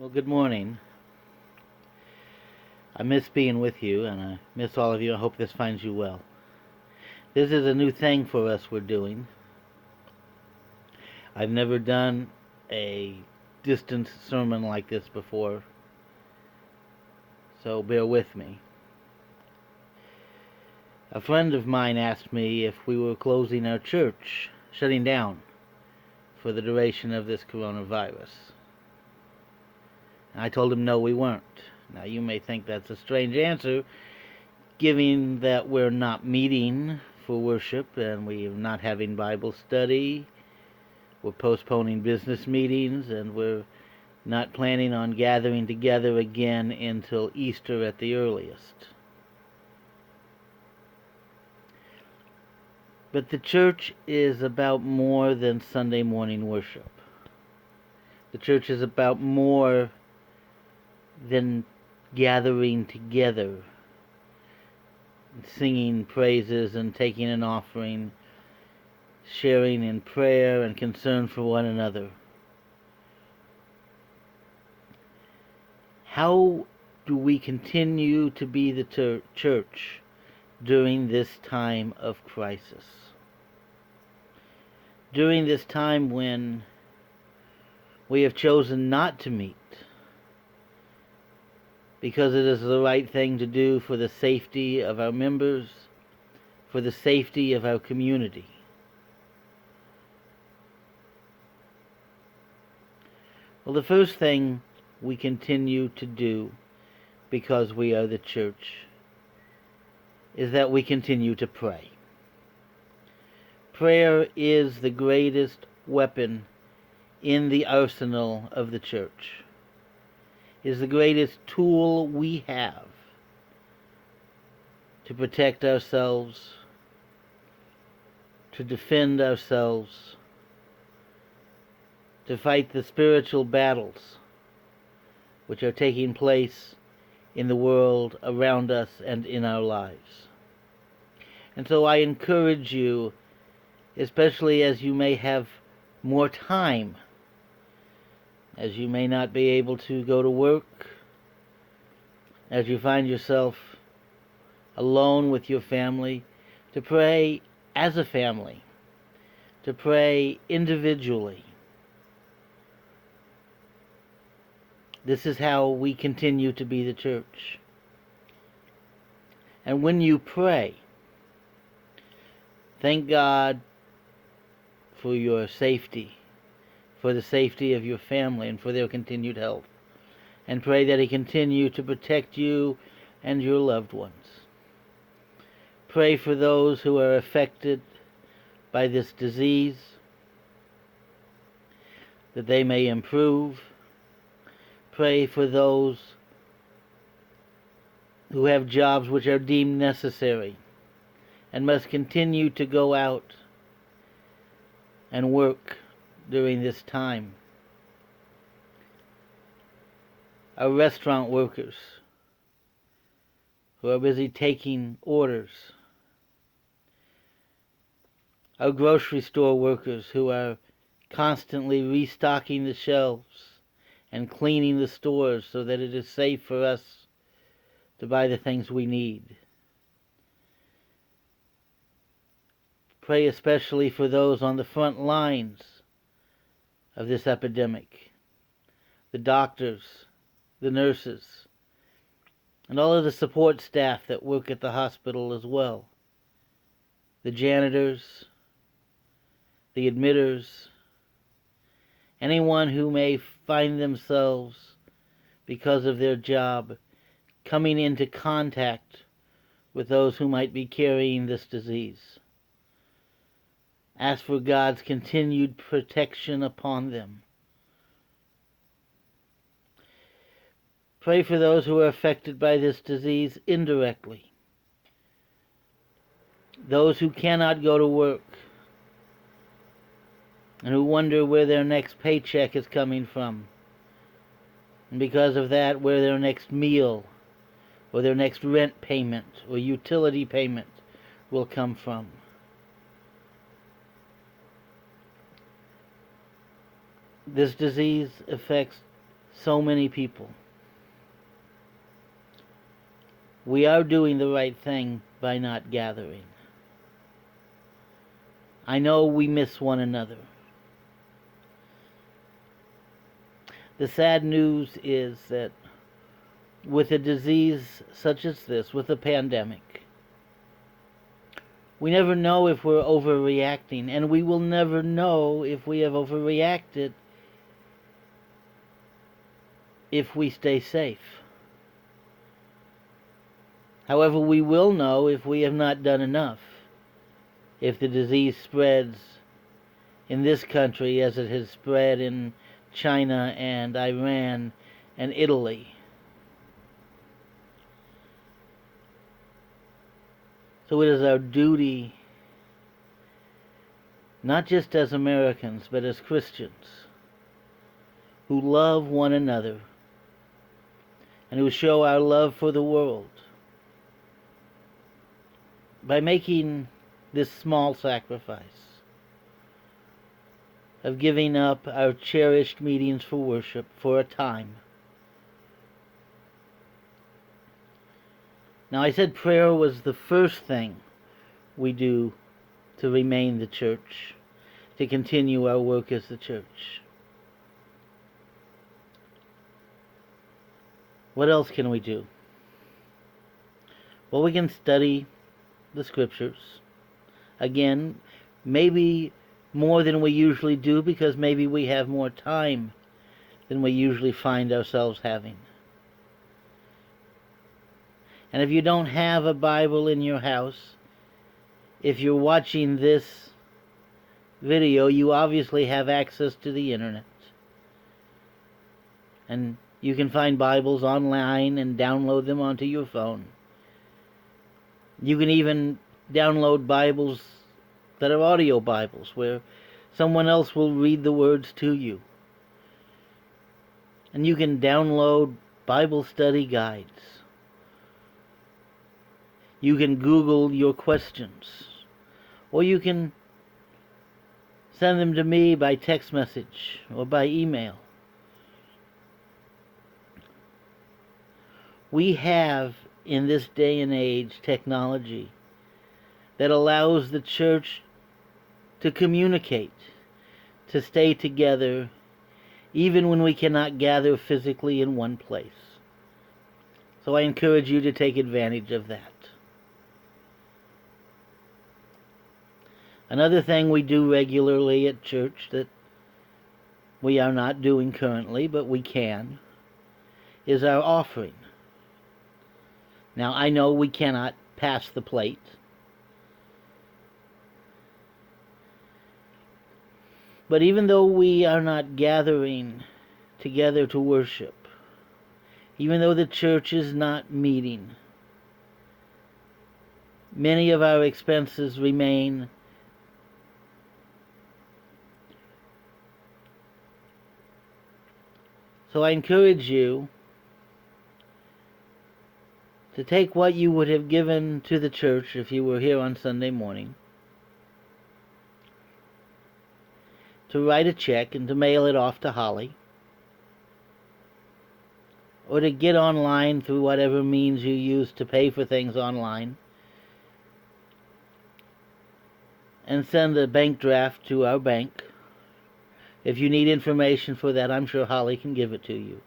Well, good morning. I miss being with you, and I miss all of you. I hope this finds you well. This is a new thing for us we're doing. I've never done a distance sermon like this before, so bear with me. A friend of mine asked me if we were closing our church, shutting down for the duration of this coronavirus. I told him no, we weren't. Now, you may think that's a strange answer, given that we're not meeting for worship and we're not having Bible study. We're postponing business meetings, and we're not planning on gathering together again until Easter at the earliest. But the church is about more than Sunday morning worship. The church is about more than gathering together, singing praises and taking an offering, sharing in prayer and concern for one another. How do we continue to be the church during this time of crisis? During this time when we have chosen not to meet because it is the right thing to do for the safety of our members, for the safety of our community. Well, the first thing we continue to do, because we are the church, is that we continue to pray. Prayer is the greatest weapon in the arsenal of the church. It is the greatest tool we have to protect ourselves, to defend ourselves, to fight the spiritual battles which are taking place in the world around us and in our lives. And so I encourage you, especially as you may have more time, as you may not be able to go to work, as you find yourself alone with your family, to pray as a family, to pray individually. This is how we continue to be the church. And when you pray, thank God for your safety, for the safety of your family, and for their continued health. And pray that He continue to protect you and your loved ones. Pray for those who are affected by this disease, that they may improve. Pray for those who have jobs which are deemed necessary and must continue to go out and work during this time. Our restaurant workers who are busy taking orders. Our grocery store workers who are constantly restocking the shelves and cleaning the stores so that it is safe for us to buy the things we need. Pray especially for those on the front lines of this epidemic, the doctors, the nurses, and all of the support staff that work at the hospital as well, the janitors, the admitters, anyone who may find themselves, because of their job, coming into contact with those who might be carrying this disease. Ask for God's continued protection upon them. Pray for those who are affected by this disease indirectly. Those who cannot go to work and who wonder where their next paycheck is coming from. And because of that, where their next meal or their next rent payment or utility payment will come from. This disease affects so many people. We are doing the right thing by not gathering. I know we miss one another. The sad news is that with a disease such as this, with a pandemic, we never know if we're overreacting, and we will never know if we have overreacted if we stay safe. However, we will know if we have not done enough, if the disease spreads in this country as it has spread in China and Iran and Italy. So it is our duty, not just as Americans, but as Christians, who love one another and who show our love for the world, by making this small sacrifice of giving up our cherished meetings for worship for a time. Now, I said prayer was the first thing we do to remain the church, to continue our work as the church. What else can we do? Well, we can study the scriptures. Again, maybe more than we usually do, because maybe we have more time than we usually find ourselves having. And if you don't have a Bible in your house, if you're watching this video, you obviously have access to the internet. And you can find Bibles online and download them onto your phone. You can even download Bibles that are audio Bibles, where someone else will read the words to you. And you can download Bible study guides. You can Google your questions. Or you can send them to me by text message or by email. We have, in this day and age, technology that allows the church to communicate, to stay together, even when we cannot gather physically in one place. So I encourage you to take advantage of that. Another thing we do regularly at church that we are not doing currently, but we can, is our offering. Now, I know we cannot pass the plate. But even though we are not gathering together to worship, even though the church is not meeting, many of our expenses remain. So I encourage you to take what you would have given to the church if you were here on Sunday morning, to write a check and to mail it off to Holly, or to get online through whatever means you use to pay for things online, and send a bank draft to our bank. If you need information for that, I'm sure Holly can give it to you.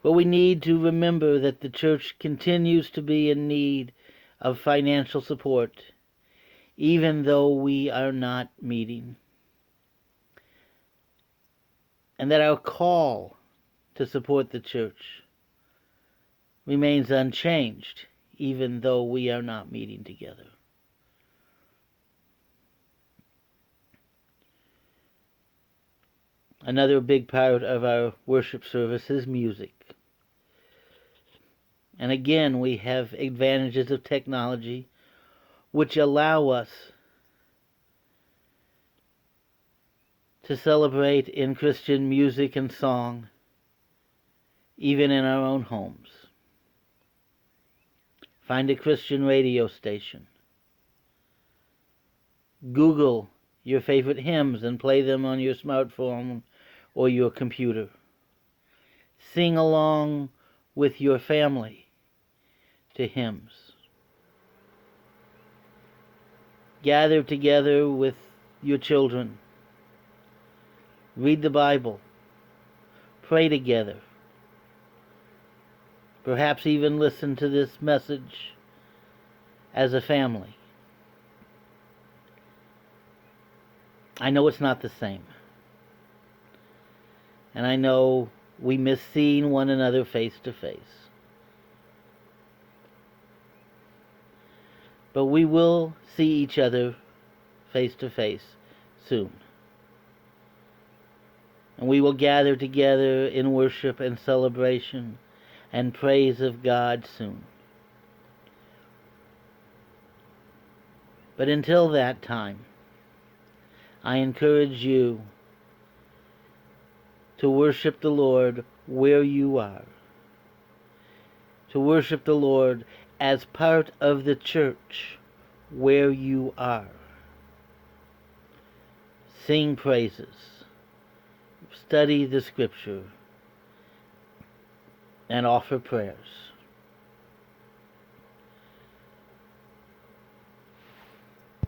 But we need to remember that the church continues to be in need of financial support, even though we are not meeting. And that our call to support the church remains unchanged, even though we are not meeting together. Another big part of our worship service is music. And again, we have advantages of technology which allow us to celebrate in Christian music and song, even in our own homes. Find a Christian radio station. Google your favorite hymns and play them on your smartphone or your computer. Sing along with your family to hymns. Gather together with your children. Read the Bible. Pray together. Perhaps even listen to this message as a family. I know it's not the same. And I know we miss seeing one another face to face. But we will see each other face to face soon. And we will gather together in worship and celebration and praise of God soon. But until that time, I encourage you to worship the Lord where you are. To worship the Lord as part of the church where you are. Sing praises, study the Scripture, and offer prayers.